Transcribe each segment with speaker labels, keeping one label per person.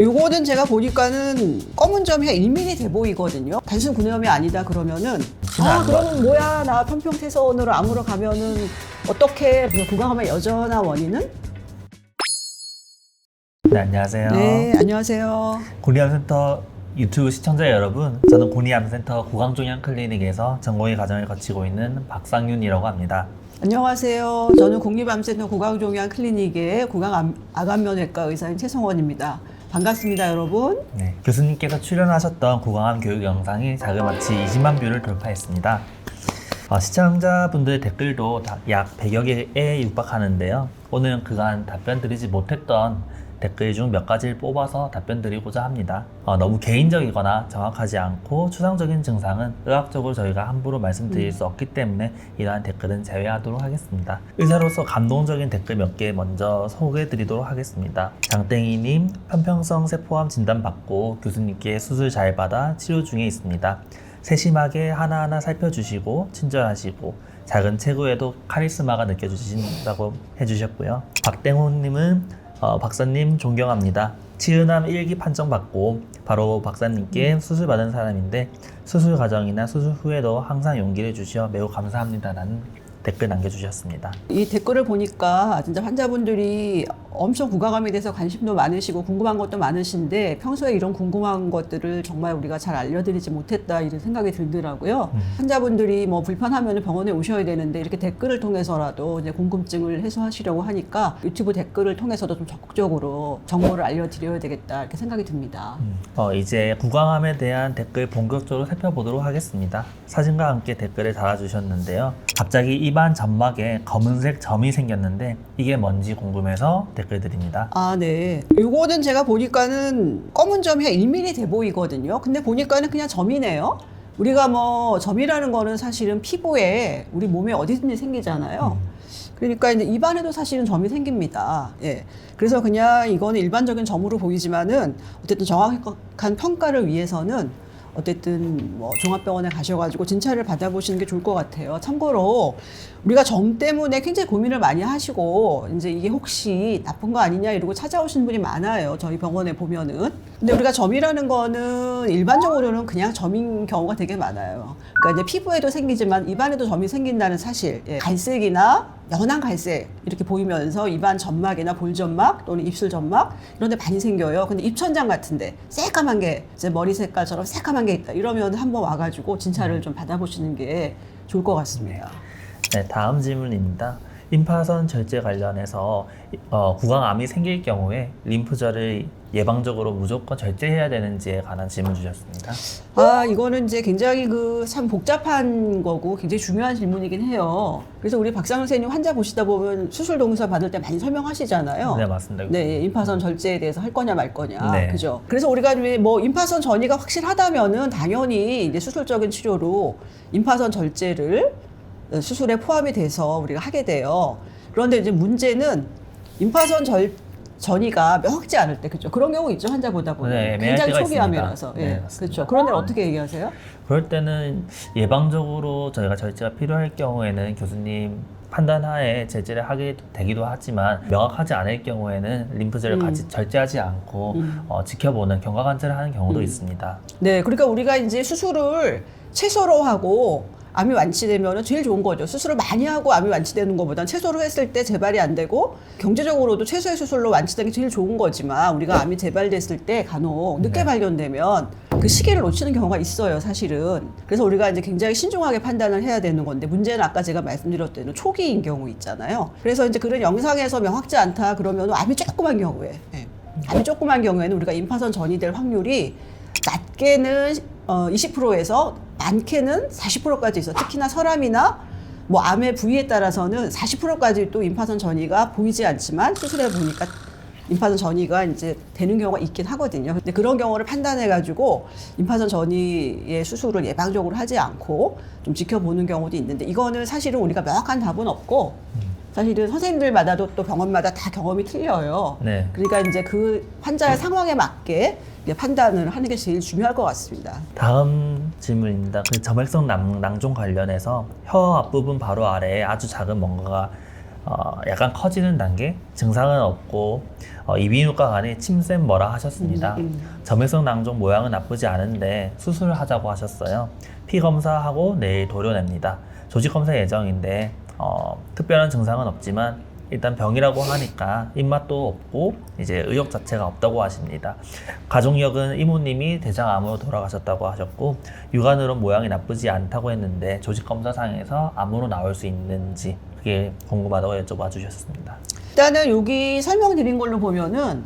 Speaker 1: 요거는 제가 보니까는 검은 점이 한 1mm 돼 보이거든요. 단순 구내염이 아니다 그러면은 그러면 뭐야 나 편평태소원으로 아무러 가면은 어떻게 구강암의 여전한 원인은?
Speaker 2: 네, 안녕하세요.
Speaker 1: 네, 안녕하세요.
Speaker 2: 고리암센터 유튜브 시청자 여러분, 저는 고리암센터 구강종양 클리닉에서 전공의 과정을 거치고 있는 박상윤이라고 합니다.
Speaker 1: 안녕하세요. 저는 국립암센터 구강종양 클리닉의 구강암면외과 의사인 최성원입니다. 반갑습니다, 여러분.
Speaker 2: 네, 교수님께서 출연하셨던 구강암 교육 영상이 자그마치 20만 뷰를 돌파했습니다. 시청자분들의 댓글도 약 100여 개에 육박하는데요. 오늘은 그간 답변 드리지 못했던 댓글 중 몇 가지를 뽑아서 답변 드리고자 합니다. 너무 개인적이거나 정확하지 않고 추상적인 증상은 의학적으로 저희가 함부로 말씀드릴 수 없기 때문에 이러한 댓글은 제외하도록 하겠습니다. 의사로서 감동적인 댓글 몇 개 먼저 소개해 드리도록 하겠습니다. 장땡이님, 편평성 세포암 진단받고 교수님께 수술 잘 받아 치료 중에 있습니다. 세심하게 하나하나 살펴주시고 친절하시고 작은 체구에도 카리스마가 느껴지신다고 해주셨고요. 박땡호님은 박사님 존경합니다. 치은암 1기 판정받고 바로 박사님께 수술 받은 사람인데 수술 과정이나 수술 후에도 항상 용기를 주시어 매우 감사합니다라는 댓글 남겨주셨습니다.
Speaker 1: 이 댓글을 보니까 진짜 환자분들이 엄청 구강암에 대해서 관심도 많으시고 궁금한 것도 많으신데 평소에 이런 궁금한 것들을 정말 우리가 잘 알려드리지 못했다 이런 생각이 들더라고요. 환자분들이 뭐 불편하면 병원에 오셔야 되는데 이렇게 댓글을 통해서라도 이제 궁금증을 해소하시려고 하니까 유튜브 댓글을 통해서도 좀 적극적으로 정보를 알려드려야 되겠다 이렇게 생각이 듭니다.
Speaker 2: 이제 구강암에 대한 댓글 본격적으로 살펴보도록 하겠습니다. 사진과 함께 댓글을 달아주셨는데요. 갑자기 입안 점막에 검은색 점이 생겼는데 이게 뭔지 궁금해서 댓글 드립니다.
Speaker 1: 네. 요거는 제가 보니까는 검은 점이 한 1mm 돼 보이거든요. 근데 보니까는 그냥 점이네요. 우리가 뭐 점이라는 거는 사실은 피부에 우리 몸에 어디든지 생기잖아요. 그러니까 이제 입안에도 사실은 점이 생깁니다. 예. 그래서 그냥 이거는 일반적인 점으로 보이지만은 어쨌든 정확한 평가를 위해서는 어쨌든 뭐 종합병원에 가셔가지고 진찰을 받아보시는 게 좋을 것 같아요. 참고로 우리가 점 때문에 굉장히 고민을 많이 하시고 이제 이게 혹시 나쁜 거 아니냐 이러고 찾아오시는 분이 많아요. 저희 병원에 보면은. 근데 우리가 점이라는 거는 일반적으로는 그냥 점인 경우가 되게 많아요. 그러니까 이제 피부에도 생기지만 입안에도 점이 생긴다는 사실. 갈색이나 연한 갈색 이렇게 보이면서 입안 점막이나 볼점막 또는 입술 점막 이런 데 많이 생겨요. 근데 입천장 같은데 새까만 게 이제 머리 색깔처럼 새까만 게 있다 이러면 한번 와가지고 진찰을 좀 받아보시는 게 좋을 것 같습니다.
Speaker 2: 네, 다음 질문입니다. 림파선 절제 관련해서 구강암이 생길 경우에 림프절을 예방적으로 무조건 절제해야 되는지에 관한 질문 주셨습니다.
Speaker 1: 이거는 이제 굉장히 참 복잡한 거고 굉장히 중요한 질문이긴 해요. 그래서 우리 박상훈 선생님 환자 보시다 보면 수술 동의서 받을 때 많이 설명하시잖아요.
Speaker 2: 네, 맞습니다.
Speaker 1: 네, 임파선 절제에 대해서 할 거냐 말 거냐.
Speaker 2: 네.
Speaker 1: 그죠? 그래서 우리가 뭐 임파선 전이가 확실하다면은 당연히 이제 수술적인 치료로 임파선 절제를 수술에 포함이 돼서 우리가 하게 돼요. 그런데 이제 문제는 임파선 전이가 명확지 않을 때, 그죠? 그런 경우 있죠, 환자 보다 보면.
Speaker 2: 네,
Speaker 1: 굉장히
Speaker 2: 때가
Speaker 1: 초기암이라서.
Speaker 2: 있습니다.
Speaker 1: 예,
Speaker 2: 네, 맞습니다.
Speaker 1: 그렇죠. 그런 데는 어떻게 얘기하세요?
Speaker 2: 그럴 때는 예방적으로 저희가 절제가 필요할 경우에는 교수님 판단하에 제재를 하게 되기도 하지만 명확하지 않을 경우에는 림프절을 같이 절제하지 않고 지켜보는 경과관찰을 하는 경우도 있습니다.
Speaker 1: 네, 그러니까 우리가 이제 수술을 최소로 하고 암이 완치되면 제일 좋은 거죠. 수술을 많이 하고 암이 완치되는 것보다는 최소로 했을 때 재발이 안 되고 경제적으로도 최소의 수술로 완치되는 게 제일 좋은 거지만 우리가 암이 재발됐을 때 간혹 늦게 발견되면 그 시기를 놓치는 경우가 있어요, 사실은. 그래서 우리가 이제 굉장히 신중하게 판단을 해야 되는 건데 문제는 아까 제가 말씀드렸던 초기인 경우 있잖아요. 그래서 이제 그런 영상에서 명확지 않다 그러면 암이 조그만 경우에 암이 조그만 경우에는 우리가 임파선 전이 될 확률이 낮게는 20%에서 많게는 40%까지 있어. 특히나 서람이나 뭐 암의 부위에 따라서는 40%까지 또 임파선 전이가 보이지 않지만 수술해 보니까 임파선 전이가 이제 되는 경우가 있긴 하거든요. 근데 그런 경우를 판단해가지고 임파선 전이의 수술을 예방적으로 하지 않고 좀 지켜보는 경우도 있는데 이거는 사실은 우리가 명확한 답은 없고 사실은 선생님들마다도 또 병원마다 다 경험이 틀려요.
Speaker 2: 네.
Speaker 1: 그러니까 이제 그 환자의 상황에 맞게 판단을 하는 게 제일 중요할 것 같습니다.
Speaker 2: 다음 질문입니다. 그 점액성 낭종 관련해서 혀 앞부분 바로 아래에 아주 작은 뭔가가 약간 커지는 단계, 증상은 없고 이비인후과 간에 침샘 뭐라 하셨습니다. 점액성 낭종 모양은 나쁘지 않은데 수술을 하자고 하셨어요. 피 검사하고 내일 도려냅니다. 조직 검사 예정인데 특별한 증상은 없지만 일단 병이라고 하니까 입맛도 없고 이제 의욕 자체가 없다고 하십니다. 가족력은 이모님이 대장암으로 돌아가셨다고 하셨고 육안으로 모양이 나쁘지 않다고 했는데 조직 검사상에서 암으로 나올 수 있는지 그게 궁금하다고 여쭤봐 주셨습니다.
Speaker 1: 일단은 여기 설명드린 걸로 보면은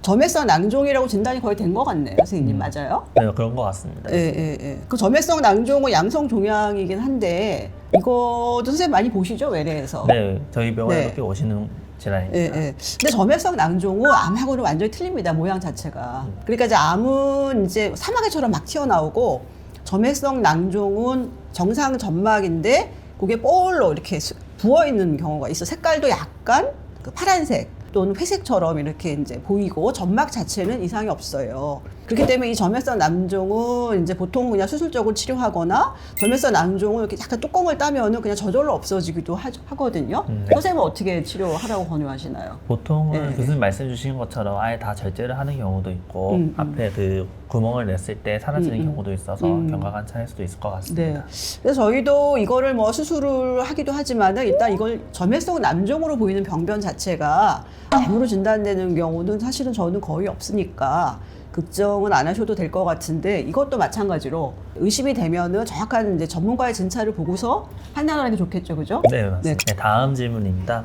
Speaker 1: 점액성 낭종이라고 진단이 거의 된 것 같네요, 선생님. 맞아요?
Speaker 2: 네, 그런 것 같습니다.
Speaker 1: 예. 그 점액성 낭종은 양성 종양이긴 한데 이거도 선생님 많이 보시죠, 외래에서?
Speaker 2: 네, 저희 병원에
Speaker 1: 네.
Speaker 2: 이렇게 오시는 질환입니다.
Speaker 1: 근데 점액성 낭종은 암하고는 완전히 틀립니다, 모양 자체가. 그러니까 이제 암은 이제 사마귀처럼 막 튀어나오고 점액성 낭종은 정상 점막인데 그게 볼로 이렇게 부어 있는 경우가 있어. 색깔도 약간 그 파란색 또는 회색처럼 이렇게 이제 보이고 점막 자체는 이상이 없어요. 그렇기 때문에 이 점액성 낭종은 이제 보통 그냥 수술적으로 치료하거나 점액성 낭종은 이렇게 약간 뚜껑을 따면은 그냥 저절로 없어지기도 하거든요.
Speaker 2: 네.
Speaker 1: 선생님은 어떻게 치료하라고 권유하시나요?
Speaker 2: 보통은
Speaker 1: 네.
Speaker 2: 교수님 말씀 주신 것처럼 아예 다 절제를 하는 경우도 있고 앞에 그 구멍을 냈을 때 사라지는 경우도 있어서 경과관찰할 수도 있을 것 같습니다.
Speaker 1: 네. 그래서 저희도 이거를 뭐 수술을 하기도 하지만은 일단 이걸 점액성 낭종으로 보이는 병변 자체가 암으로 진단되는 경우는 사실은 저는 거의 없으니까 걱정은 안 하셔도 될 것 같은데 이것도 마찬가지로 의심이 되면은 정확한 이제 전문가의 진찰을 보고서 판단하는 게 좋겠죠, 그죠?
Speaker 2: 네, 맞습니다. 네, 다음 질문입니다.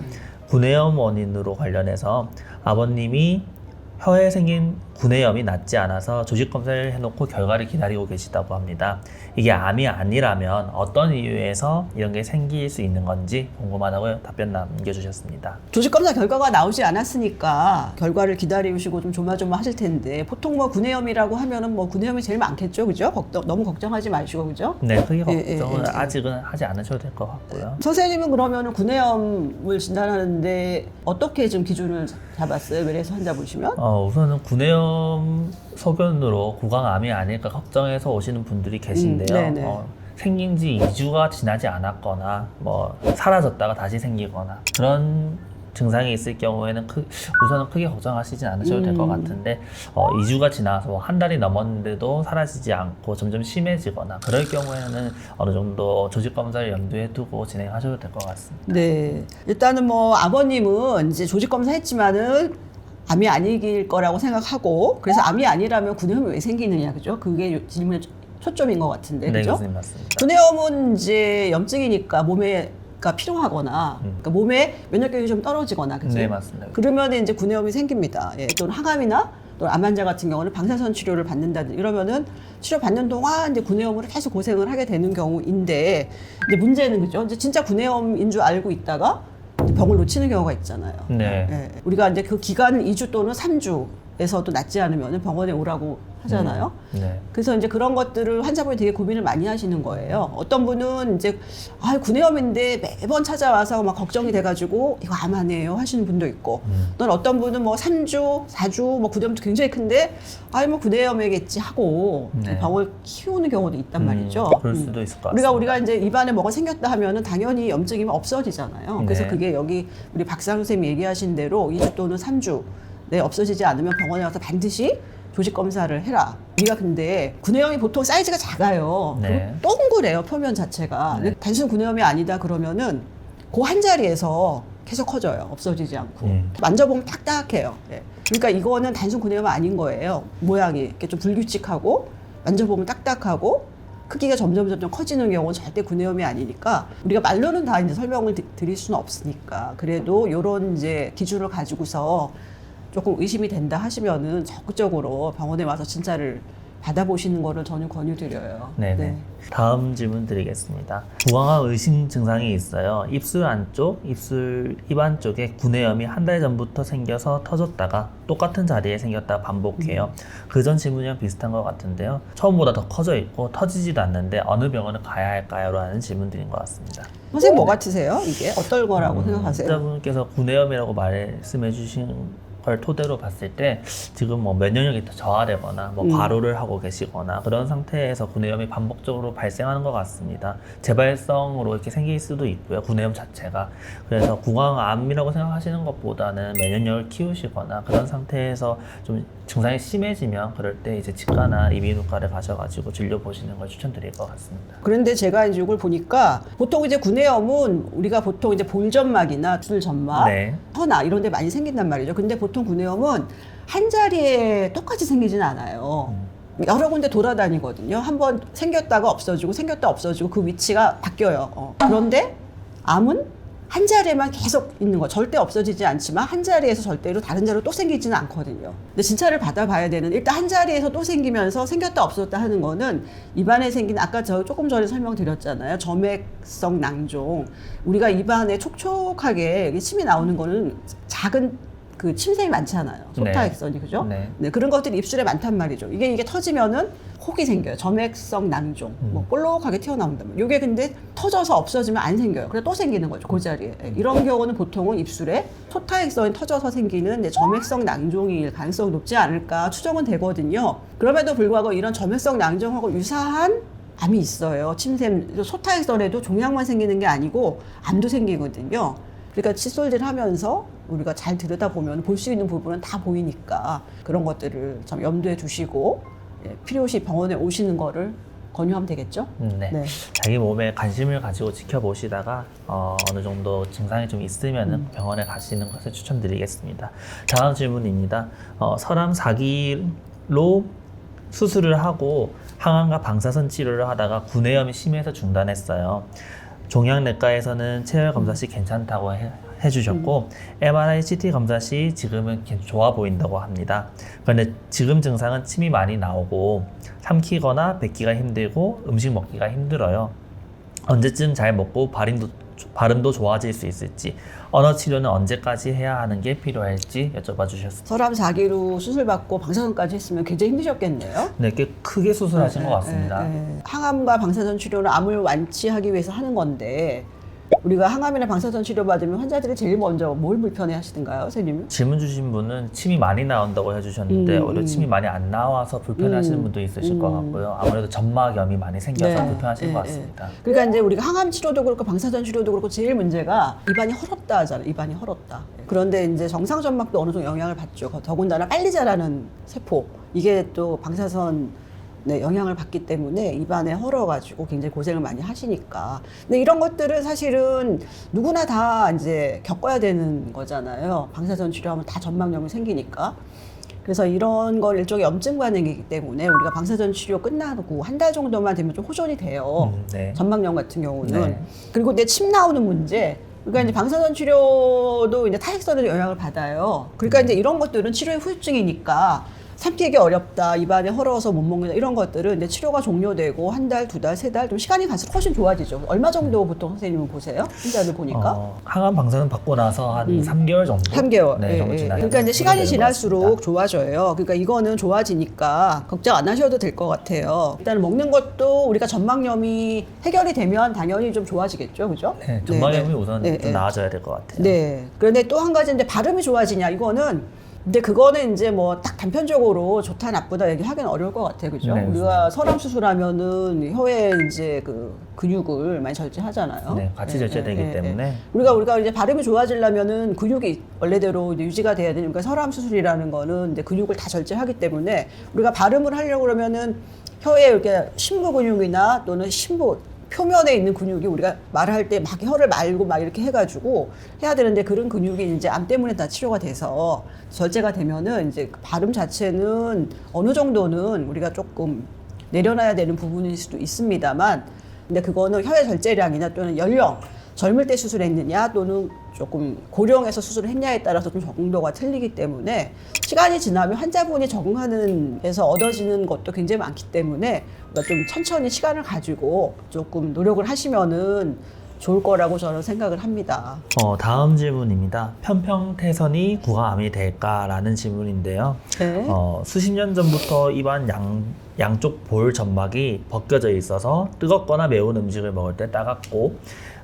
Speaker 2: 구내염 원인으로 관련해서 아버님이 혀에 생긴 구내염이 낫지 않아서 조직 검사를 해놓고 결과를 기다리고 계시다고 합니다. 이게 암이 아니라면 어떤 이유에서 이런 게 생길 수 있는 건지 궁금하다고 답변 남겨주셨습니다.
Speaker 1: 조직 검사 결과가 나오지 않았으니까 결과를 기다리시고 좀 조마조마하실 텐데 보통 뭐 구내염이라고 하면은 뭐 구내염이 제일 많겠죠, 그죠? 너무 걱정하지 마시고, 그죠?
Speaker 2: 네, 크게
Speaker 1: 예,
Speaker 2: 걱정은
Speaker 1: 예.
Speaker 2: 아직은 하지 않으셔도 될 것 같고요.
Speaker 1: 선생님은 그러면은 구내염을 진단하는데 어떻게 좀 기준을 잡았어요? 외래에서 환자보시면?
Speaker 2: 우선은 구내염 소견으로 구강암이 아닐까 걱정해서 오시는 분들이 계신데요.
Speaker 1: 네네.
Speaker 2: 생긴 지 2주가 지나지 않았거나 뭐 사라졌다가 다시 생기거나 그런 증상이 있을 경우에는 우선은 크게 걱정하시진 않으셔도 될 것 같은데 2주가 지나서 한 달이 넘었는데도 사라지지 않고 점점 심해지거나 그럴 경우에는 어느 정도 조직 검사를 염두에 두고 진행하셔도 될 것 같습니다.
Speaker 1: 네. 일단은 뭐 아버님은 이제 조직 검사했지만은 암이 아닐 거라고 생각하고 그래서 암이 아니라면 구내염이 왜 생기느냐, 그죠? 그게 질문의 초점인 것 같은데,
Speaker 2: 네,
Speaker 1: 그죠?
Speaker 2: 교수님 맞습니다.
Speaker 1: 구내염은 이제 염증이니까 몸에가 피로하거나 그러니까 몸에 면역력이 좀 떨어지거나, 그죠?
Speaker 2: 네, 맞습니다.
Speaker 1: 그러면 이제 구내염이 생깁니다. 예, 또는 항암이나 또 암 환자 같은 경우는 방사선 치료를 받는다든지 이러면은 치료 받는 동안 이제 구내염으로 계속 고생을 하게 되는 경우인데 이제 문제는, 그죠? 이제 진짜 구내염인 줄 알고 있다가 병을 놓치는 경우가 있잖아요.
Speaker 2: 네.
Speaker 1: 예, 우리가 이제 그 기간을 2주 또는 3주에서도 낫지 않으면 병원에 오라고 하잖아요.
Speaker 2: 네.
Speaker 1: 그래서 이제 그런 것들을 환자분이 되게 고민을 많이 하시는 거예요. 어떤 분은 이제 구내염인데 매번 찾아와서 막 걱정이 돼가지고 이거 암 아니에요 하시는 분도 있고, 또는 어떤 분은 뭐 3주, 4주 뭐 구내염도 굉장히 큰데 뭐 구내염이겠지 하고
Speaker 2: 네.
Speaker 1: 병을 키우는 경우도 있단 말이죠.
Speaker 2: 그럴 수도 있을 것 같습니다.
Speaker 1: 우리가 이제 입안에 뭐가 생겼다 하면은 당연히 염증이 없어지잖아요. 그래서
Speaker 2: 네.
Speaker 1: 그게 여기 우리 박상 선생님이 얘기하신 대로 2주 또는 3주 내 없어지지 않으면 병원에 와서 반드시 조직 검사를 해라. 우리가 근데 구내염이 보통 사이즈가 작아요.
Speaker 2: 네.
Speaker 1: 그리고 동그래요, 표면 자체가.
Speaker 2: 네.
Speaker 1: 단순 구내염이 아니다 그러면은 그 한 자리에서 계속 커져요. 없어지지 않고. 만져보면 딱딱해요. 예. 그러니까 이거는 단순 구내염은 아닌 거예요. 모양이 이렇게 좀 불규칙하고 만져보면 딱딱하고 크기가 점점 커지는 경우는 절대 구내염이 아니니까 우리가 말로는 다 이제 설명을 드릴 수는 없으니까 그래도 이런 이제 기준을 가지고서 조금 의심이 된다 하시면은 적극적으로 병원에 와서 진찰을 받아보시는 거를 저는 권유드려요.
Speaker 2: 네네. 다음 질문 드리겠습니다. 구강암 의심 증상이 있어요. 입술 안쪽, 입 안쪽에 구내염이 한 달 전부터 생겨서 터졌다가 똑같은 자리에 생겼다 반복해요. 그전 질문이랑 비슷한 것 같은데요. 처음보다 더 커져 있고 터지지도 않는데 어느 병원을 가야 할까요? 라는 질문드린 것 같습니다.
Speaker 1: 선생님 뭐 같으세요? 이게 어떨 거라고 생각하세요?
Speaker 2: 환자분께서 구내염이라고 말씀해 주신 걸 토대로 봤을 때 지금 뭐 면역력이 더 저하되거나 뭐 과로를 하고 계시거나 그런 상태에서 구내염이 반복적으로 발생하는 것 같습니다. 재발성으로 이렇게 생길 수도 있고요. 구내염 자체가. 그래서 구강암이라고 생각하시는 것보다는 면역력을 키우시거나 그런 상태에서 좀 증상이 심해지면 그럴 때 이제 치과나 이비인후과를 가셔가지고 진료 보시는 걸 추천드릴 것 같습니다.
Speaker 1: 그런데 제가 이제 이걸 보니까 보통 이제 구내염은 우리가 보통 이제 볼점막이나 수술점막,
Speaker 2: 네.
Speaker 1: 터나 이런 데 많이 생긴단 말이죠. 근데 보통 구내염은 한 자리에 똑같이 생기진 않아요. 여러 군데 돌아다니거든요. 한번 생겼다가 없어지고 생겼다 없어지고 그 위치가 바뀌어요. 그런데 암은 한 자리에만 계속 있는 거, 절대 없어지지 않지만 한 자리에서 절대로 다른 자리로 또 생기지는 않거든요. 근데 진찰을 받아봐야 되는, 일단 한 자리에서 또 생기면서 생겼다 없어졌다 하는 거는 입안에 생긴, 아까 저 조금 전에 설명드렸잖아요. 점액성 낭종. 우리가 입안에 촉촉하게 침이 나오는 거는 작은 그 침샘이 많잖아요. 소타액선이, 그죠?
Speaker 2: 네.
Speaker 1: 네, 그런 것들이 입술에 많단 말이죠. 이게 터지면은 혹이 생겨요. 점액성 낭종. 뭐 볼록하게 튀어나온단 말이에요. 이게 근데 터져서 없어지면 안 생겨요. 그래 또 생기는 거죠. 그 자리에. 이런 경우는 보통은 입술에 소타액선이 터져서 생기는 이제 점액성 낭종일 가능성이 높지 않을까 추정은 되거든요. 그럼에도 불구하고 이런 점액성 낭종하고 유사한 암이 있어요. 침샘, 소타액선에도 종양만 생기는 게 아니고 암도 생기거든요. 그러니까 칫솔질 하면서 우리가 잘 들여다보면 볼 수 있는 부분은 다 보이니까 그런 것들을 참 염두에 두시고 필요시 병원에 오시는 거를 권유하면 되겠죠?
Speaker 2: 네. 자기 몸에 관심을 가지고 지켜보시다가 어느 정도 증상이 좀 있으면 병원에 가시는 것을 추천드리겠습니다. 다음 질문입니다. 설암 4기로 수술을 하고 항암과 방사선 치료를 하다가 구내염이 심해서 중단했어요. 종양내과에서는 체열 검사 시 괜찮다고 해주셨고 MRI, CT 검사 시 지금은 좋아 보인다고 합니다. 그런데 지금 증상은 침이 많이 나오고 삼키거나 뱉기가 힘들고 음식 먹기가 힘들어요. 언제쯤 잘 먹고 발음도 좋아질 수 있을지, 언어 치료는 언제까지 해야 하는 게 필요할지 여쭤봐 주셨습니다.
Speaker 1: 설암 4기로 수술받고 방사선까지 했으면 굉장히 힘드셨겠네요.
Speaker 2: 네, 꽤 크게 수술하신 것 같습니다.
Speaker 1: 항암과 방사선 치료는 암을 완치하기 위해서 하는 건데 우리가 항암이나 방사선 치료 받으면 환자들이 제일 먼저 뭘 불편해 하시던가요, 선생님?
Speaker 2: 질문 주신 분은 침이 많이 나온다고 해주셨는데 오히려 침이 많이 안 나와서 불편해하시는 분도 있으실 것 같고요. 아무래도 점막염이 많이 생겨서 불편하신 것 같습니다.
Speaker 1: 그러니까 이제 우리가 항암 치료도 그렇고 방사선 치료도 그렇고 제일 문제가 입안이 헐었다 하잖아요. 입안이 헐었다. 그런데 이제 정상 점막도 어느 정도 영향을 받죠. 더군다나 빨리 자라는 세포, 이게 또 방사선 영향을 받기 때문에 입안에 헐어가지고 굉장히 고생을 많이 하시니까. 근데 이런 것들은 사실은 누구나 다 이제 겪어야 되는 거잖아요. 방사선 치료하면 다 점막염이 생기니까. 그래서 이런 걸 일종의 염증 반응이기 때문에 우리가 방사선 치료 끝나고 한 달 정도만 되면 좀 호전이 돼요.
Speaker 2: 네.
Speaker 1: 점막염 같은 경우는.
Speaker 2: 네.
Speaker 1: 그리고 내 침 나오는 문제. 그러니까 이제 방사선 치료도 이제 타액선에도 영향을 받아요. 그러니까 이제 이런 것들은 치료의 후유증이니까 삼키기 어렵다, 입안에 헐어서 못 먹는다, 이런 것들은 이제 치료가 종료되고 한 달, 두 달, 세 달 좀 시간이 갈수록 훨씬 좋아지죠. 얼마 정도 보통 선생님은 보세요? 환자들 보니까?
Speaker 2: 항암 방사선 받고 나서 한 3개월 정도?
Speaker 1: 3개월.
Speaker 2: 네, 정도 지나요.
Speaker 1: 그러니까 이제 시간이 지날수록 좋아져요. 그러니까 이거는 좋아지니까 걱정 안 하셔도 될 것 같아요. 일단 먹는 것도 우리가 점막염이 해결이 되면 당연히 좀 좋아지겠죠, 그죠?
Speaker 2: 네, 점막염이 우선 좀 나아져야 될 것 같아요.
Speaker 1: 네. 그런데 또 한 가지 이제 발음이 좋아지냐, 이거는 근데 그거는 이제 뭐 딱 단편적으로 좋다 나쁘다 얘기하기는 어려울 것 같아요, 그죠?
Speaker 2: 네,
Speaker 1: 우리가 설암 수술하면은 혀에 이제 그 근육을 많이 절제하잖아요.
Speaker 2: 네, 같이 절제되기 때문에
Speaker 1: 우리가 이제 발음이 좋아지려면은 근육이 원래대로 이제 유지가 돼야 되니까 설암 수술이라는 거는 이제 근육을 다 절제하기 때문에 우리가 발음을 하려고 그러면은 혀에 이렇게 심부 근육이나 또는 심부 표면에 있는 근육이 우리가 말할 때 막 혀를 말고 막 이렇게 해가지고 해야 되는데 그런 근육이 이제 암 때문에 다 치료가 돼서 절제가 되면은 이제 발음 자체는 어느 정도는 우리가 조금 내려놔야 되는 부분일 수도 있습니다만, 근데 그거는 혀의 절제량이나 또는 연령, 젊을 때 수술했느냐 또는 조금 고령에서 수술을 했냐에 따라서 좀 정도가 틀리기 때문에 시간이 지나면 환자분이 적응하는 데서 얻어지는 것도 굉장히 많기 때문에 우리가 좀 천천히 시간을 가지고 조금 노력을 하시면은 좋을 거라고 저는 생각을 합니다.
Speaker 2: 다음 질문입니다. 편평태선이 구강암이 될까라는 질문인데요.
Speaker 1: 네.
Speaker 2: 수십 년 전부터 입안 양쪽 볼 점막이 벗겨져 있어서 뜨겁거나 매운 음식을 먹을 때 따갑고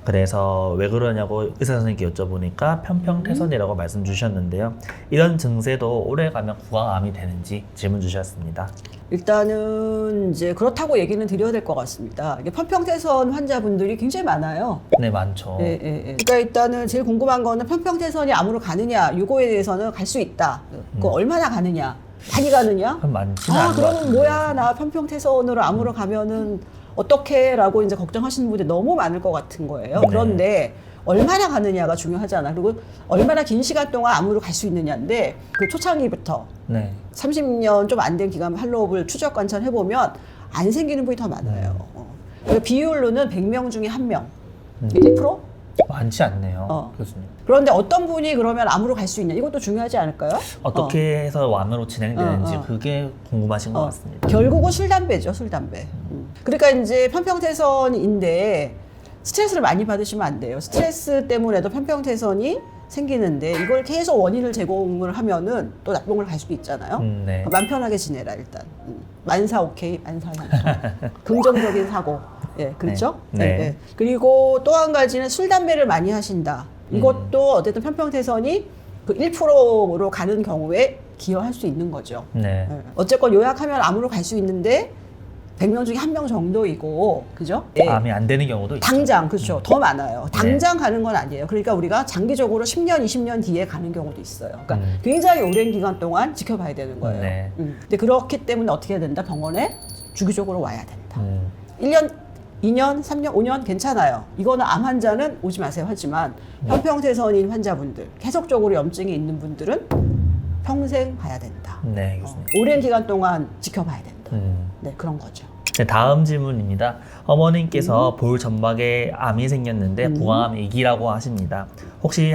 Speaker 2: 그래서 왜 그러냐고 의사 선생님께 여쭤보니까 편평태선이라고 말씀 주셨는데요. 이런 증세도 오래 가면 구강암이 되는지 질문 주셨습니다.
Speaker 1: 일단은 이제 그렇다고 얘기는 드려야 될 것 같습니다. 이게 편평태선 환자분들이 굉장히 많아요.
Speaker 2: 네, 많죠.
Speaker 1: 예, 예, 예. 그러니까 일단은 제일 궁금한 거는 편평태선이 암으로 가느냐, 이거에 대해서는 갈 수 있다. 그 얼마나 가느냐, 많이 가느냐?
Speaker 2: 그럼 많지는 않은 것
Speaker 1: 그러면
Speaker 2: 같은데.
Speaker 1: 뭐야, 나 편평태선으로 암으로 가면은 어떻게?라고 이제 걱정하시는 분들이 너무 많을 것 같은 거예요.
Speaker 2: 네.
Speaker 1: 그런데 얼마나 가느냐가 중요하잖아. 그리고 얼마나 긴 시간 동안 암으로 갈 수 있느냐인데 그 초창기부터
Speaker 2: 네.
Speaker 1: 30년 좀 안 된 기간 할로흡을 추적 관찰해 보면 안 생기는 분이 더 많아요. 그러니까 비율로는 100명 중에 1명, 1%?
Speaker 2: 많지 않네요, 교수님.
Speaker 1: 그런데 어떤 분이 그러면 암으로 갈 수 있냐? 이것도 중요하지 않을까요?
Speaker 2: 어떻게 해서 암으로 진행되는지
Speaker 1: 어.
Speaker 2: 그게 궁금하신 것 같습니다.
Speaker 1: 결국은 술, 담배죠, 술, 담배. 그러니까 이제 편평태선인데 스트레스를 많이 받으시면 안 돼요. 스트레스 때문에도 편평태선이 생기는데 이걸 계속 원인을 제공을 하면은 또 나쁜 걸 갈 수도 있잖아요.
Speaker 2: 네.
Speaker 1: 마음 편하게 지내라 일단. 만사 오케이, 만사 양성. 긍정적인 사고. 예, 그렇죠?
Speaker 2: 네.
Speaker 1: 예, 예. 그리고 또 한 가지는 술, 담배를 많이 하신다. 이것도 어쨌든 편평태선이 그 1%로 가는 경우에 기여할 수 있는 거죠.
Speaker 2: 네.
Speaker 1: 예. 어쨌건 요약하면 암으로 갈 수 있는데 100명 중에 1명 정도이고, 그죠? 예.
Speaker 2: 암이 안 되는 경우도 있죠.
Speaker 1: 당장, 그렇죠. 더 많아요.
Speaker 2: 네.
Speaker 1: 당장 가는 건 아니에요. 그러니까 우리가 장기적으로 10년, 20년 뒤에 가는 경우도 있어요. 그러니까 굉장히 오랜 기간 동안 지켜봐야 되는 거예요.
Speaker 2: 네.
Speaker 1: 근데 그렇기 때문에 어떻게 해야 된다? 병원에 주기적으로 와야 된다. 1년, 2년, 3년, 5년 괜찮아요. 이거는 암 환자는 오지 마세요 하지만 편평태선인 환자분들, 계속적으로 염증이 있는 분들은 평생 봐야 된다.
Speaker 2: 네, 교수님.
Speaker 1: 오랜 기간 동안 지켜봐야 된다.
Speaker 2: 음.
Speaker 1: 네, 그런 거죠.
Speaker 2: 네, 다음 질문입니다. 어머님께서 볼 점막에 암이 생겼는데 구강암 위기라고 하십니다. 혹시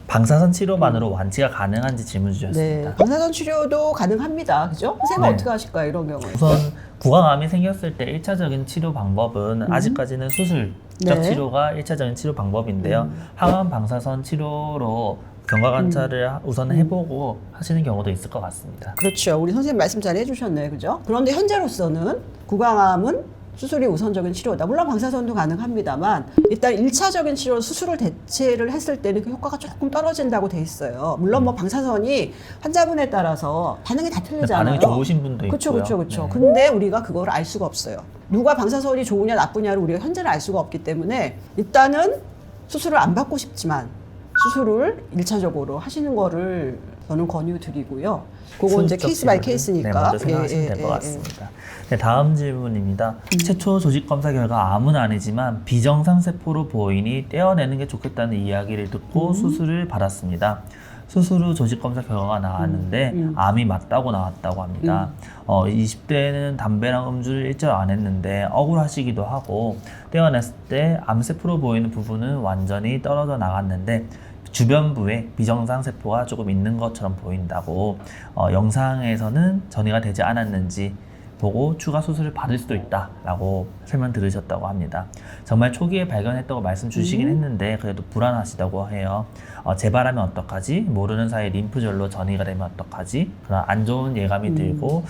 Speaker 2: 방사선 치료만으로 완치가 가능한지 질문 주셨습니다.
Speaker 1: 네, 방사선 치료도 가능합니다. 그죠? 선생님
Speaker 2: 네.
Speaker 1: 어떻게 하실까요? 이런 경우에.
Speaker 2: 우선 구강암이 생겼을 때 1차적인 치료 방법은 아직까지는 수술적
Speaker 1: 네.
Speaker 2: 치료가 1차적인 치료 방법인데요. 항암 방사선 치료로 경과 관찰을 우선 해보고 하시는 경우도 있을 것 같습니다.
Speaker 1: 그렇죠. 우리 선생님 말씀 잘 해주셨네요. 그죠? 그런데 현재로서는 구강암은 수술이 우선적인 치료다. 물론 방사선도 가능합니다만 일단 1차적인 치료 수술을 대체를 했을 때는 그 효과가 조금 떨어진다고 돼 있어요. 물론 뭐 방사선이 환자분에 따라서 반응이 다 틀리잖아요.
Speaker 2: 반응이 좋으신 분도 있고요.
Speaker 1: 그렇죠.
Speaker 2: 네.
Speaker 1: 근데 우리가 그걸 알 수가 없어요. 누가 방사선이 좋으냐 나쁘냐를 우리가 현재는 알 수가 없기 때문에 일단은 수술을 안 받고 싶지만 수술을 1차적으로 하시는 거를 저는 권유드리고요. 그건 이제 케이스 바이 케이스니까.
Speaker 2: 네, 먼저 생각하시면 될 것 같습니다. 네, 다음 질문입니다. 최초 조직 검사 결과 암은 아니지만 비정상 세포로 보이니 떼어내는 게 좋겠다는 이야기를 듣고 수술을 받았습니다. 수술 후 조직 검사 결과가 나왔는데 암이 맞다고 나왔다고 합니다. 20대는 담배랑 음주를 일절 안 했는데 억울하시기도 하고 떼어냈을 때 암세포로 보이는 부분은 완전히 떨어져 나갔는데 주변부에 비정상 세포가 조금 있는 것처럼 보인다고 영상에서는 전이가 되지 않았는지 보고 추가 수술을 받을 수도 있다라고 설명 들으셨다고 합니다. 정말 초기에 발견했다고 말씀 주시긴 했는데 그래도 불안하시다고 해요. 재발하면 어떡하지? 모르는 사이에 림프절로 전이가 되면 어떡하지? 그런 안 좋은 예감이 들고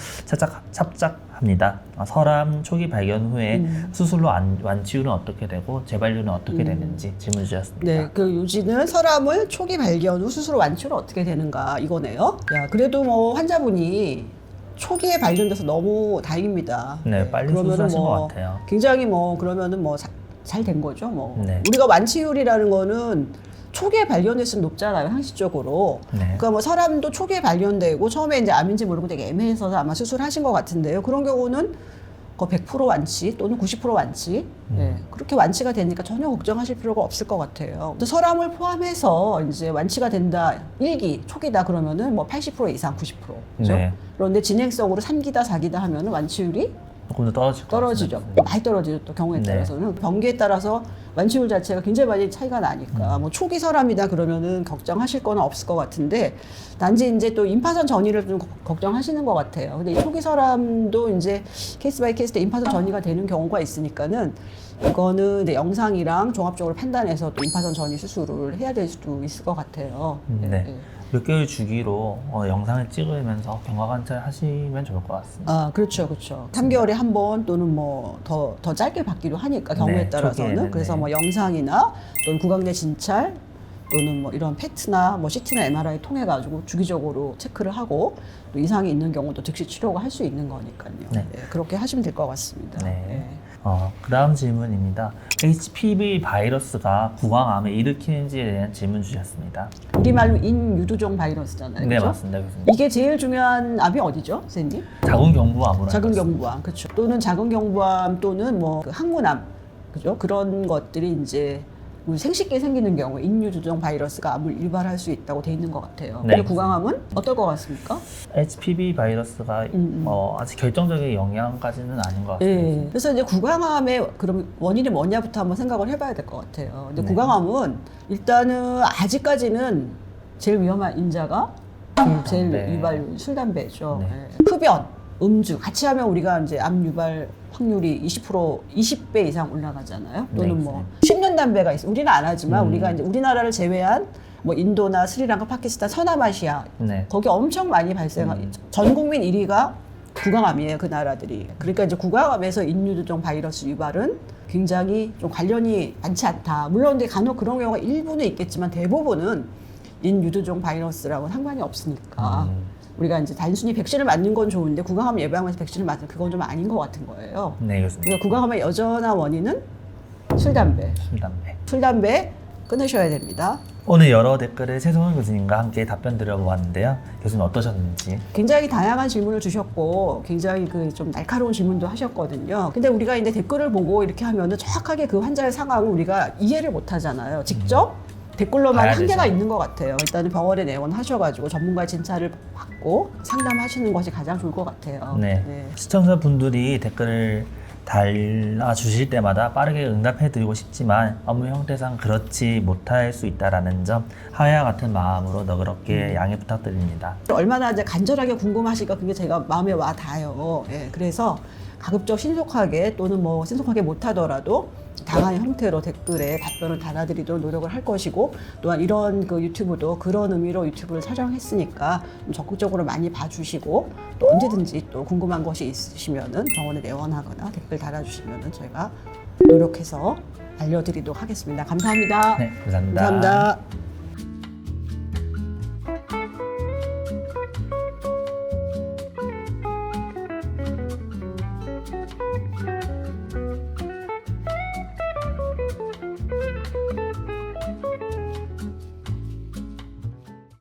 Speaker 2: 찹찹합니다. 설암 초기 발견 후에 수술로 완치율은 어떻게 되고 재발률은 어떻게 되는지 질문 주셨습니다.
Speaker 1: 네, 그 요지는 설암을 초기 발견 후 수술 완치로 어떻게 되는가 이거네요. 야, 그래도 뭐 환자분이 초기에 발견돼서 너무 다행입니다.
Speaker 2: 네, 빨리
Speaker 1: 그러면은
Speaker 2: 수술하신
Speaker 1: 뭐
Speaker 2: 것 같아요.
Speaker 1: 굉장히 뭐 그러면은 뭐 잘 된 거죠. 뭐
Speaker 2: 네.
Speaker 1: 우리가 완치율이라는 거는 초기에 발견했으면 높잖아요, 상식적으로.
Speaker 2: 네.
Speaker 1: 그러니까 뭐 사람도 초기에 발견되고 처음에 이제 암인지 모르고 되게 애매해서 아마 수술하신 것 같은데요. 그런 경우는 거 100% 완치 또는 90% 완치. 네, 그렇게 완치가 되니까 전혀 걱정하실 필요가 없을 것 같아요. 또 설암을 포함해서 이제 완치가 된다, 1기, 초기다 그러면은 뭐 80% 이상, 90%. 그죠?
Speaker 2: 네.
Speaker 1: 그런데 진행성으로 3기다, 4기다 하면은 완치율이
Speaker 2: 조금 더
Speaker 1: 떨어지죠. 많이 떨어지죠. 또 경우에
Speaker 2: 네.
Speaker 1: 따라서는 병기에 따라서 완치율 자체가 굉장히 많이 차이가 나니까 뭐 초기 설암이다 그러면은 걱정하실 건 없을 것 같은데 단지 이제 또 임파선 전이를 좀 걱정하시는 것 같아요. 근데 이 초기 설암도 이제 케이스 바이 케이스 때 임파선 전이가 되는 경우가 있으니까는 이거는 이제 영상이랑 종합적으로 판단해서 또 임파선 전이 수술을 해야 될 수도 있을 것 같아요.
Speaker 2: 네. 몇 개월 주기로 영상을 찍으면서 경과 관찰 하시면 좋을 것 같습니다.
Speaker 1: 아, 그렇죠, 그렇죠. 3개월에 한 번 또는 뭐 더 짧게 받기도 하니까 경우에
Speaker 2: 네,
Speaker 1: 따라서는
Speaker 2: 초기에는,
Speaker 1: 그래서
Speaker 2: 네.
Speaker 1: 뭐 영상이나 또는 구강내 진찰 또는 뭐 이런 PET나 뭐 CT나 MRI 통해 가지고 주기적으로 체크를 하고 또 이상이 있는 경우도 즉시 치료가 할 수 있는 거니까요.
Speaker 2: 네.
Speaker 1: 예, 그렇게 하시면 될 것 같습니다.
Speaker 2: 네.
Speaker 1: 예.
Speaker 2: 그 다음 질문입니다. HPV 바이러스가 구강암을 일으키는지에 대한 질문 주셨습니다.
Speaker 1: 우리말로 인유두종 바이러스잖아요.
Speaker 2: 네,
Speaker 1: 그렇죠?
Speaker 2: 맞습니다. 교수님.
Speaker 1: 이게 제일 중요한 암이 어디죠, 선생님?
Speaker 2: 자궁경부암으로
Speaker 1: 작은
Speaker 2: 알고 있습니다.
Speaker 1: 경부암, 그렇죠. 또는 작은 경부암 또는 뭐 그 항문암, 그죠? 그런 것들이 이제 우리 생식기에 생기는 경우 인유두종 바이러스가 암을 유발할 수 있다고 돼 있는 것 같아요.
Speaker 2: 네.
Speaker 1: 근데 구강암은 어떨 것 같습니까?
Speaker 2: HPV 바이러스가 아직 결정적인 영향까지는 아닌 것 같습니다.
Speaker 1: 예. 그래서 이제 구강암의 그럼 원인이 뭐냐부터 한번 생각을 해봐야 될 것 같아요. 근데
Speaker 2: 네.
Speaker 1: 구강암은 일단은 아직까지는 제일 위험한 인자가 제일
Speaker 2: 네.
Speaker 1: 유발 술 담배죠.
Speaker 2: 네.
Speaker 1: 예. 흡연, 음주 같이 하면 우리가 이제 암 유발 확률이 20% 이상 올라가잖아요. 또는
Speaker 2: 네,
Speaker 1: 뭐 10년 담배가 있어. 우리는 안 하지만 우리가 이제 우리나라를 제외한 뭐 인도나 스리랑카, 파키스탄, 서남아시아
Speaker 2: 네.
Speaker 1: 거기 엄청 많이 발생하고 전 국민 1위가 구강암이에요. 그 나라들이. 그러니까 이제 구강암에서 인유두종 바이러스 유발은 굉장히 좀 관련이 많지 않다. 물론 이제 간혹 그런 경우가 일부는 있겠지만 대부분은 인유두종 바이러스랑은 상관이 없으니까 우리가 이제 단순히 백신을 맞는 건 좋은데 구강암 예방에서 백신을 맞는 그건 좀 아닌 것 같은 거예요.
Speaker 2: 네, 교수님.
Speaker 1: 그러니까 구강암의 여전한 원인은 술, 담배.
Speaker 2: 술, 담배.
Speaker 1: 술, 담배 끊으셔야 됩니다.
Speaker 2: 오늘 여러 댓글을 최성원 교수님과 함께 답변 드려보았는데요. 교수님 어떠셨는지?
Speaker 1: 굉장히 다양한 질문을 주셨고 굉장히 그 좀 날카로운 질문도 하셨거든요. 근데 우리가 이제 댓글을 보고 이렇게 하면은 정확하게 그 환자의 상황을 우리가 이해를 못 하잖아요. 직접 댓글로만
Speaker 2: 봐야
Speaker 1: 한계가
Speaker 2: 되죠.
Speaker 1: 있는 것 같아요. 일단은 병원에 내원하셔가지고 전문가 진찰을 받고 상담하시는 것이 가장 좋을 것 같아요.
Speaker 2: 네. 시청자분들이 댓글을 달아주실 때마다 빠르게 응답해드리고 싶지만 업무 형태상 그렇지 못할 수 있다라는 점 하야 같은 마음으로 너그럽게 양해 부탁드립니다.
Speaker 1: 얼마나 이제 간절하게 궁금하실까 그게 제가 마음에 와 닿아요. 예, 그래서 가급적 신속하게 또는 뭐 신속하게 못하더라도 다양한 형태로 댓글에 답변을 달아드리도록 노력을 할 것이고 또한 이런 그 유튜브도 그런 의미로 유튜브를 촬영했으니까 좀 적극적으로 많이 봐주시고 또 언제든지 또 궁금한 것이 있으시면은 병원에 내원하거나 댓글 달아주시면은 저희가 노력해서 알려드리도록 하겠습니다. 감사합니다.
Speaker 2: 네, 감사합니다.
Speaker 1: 감사합니다.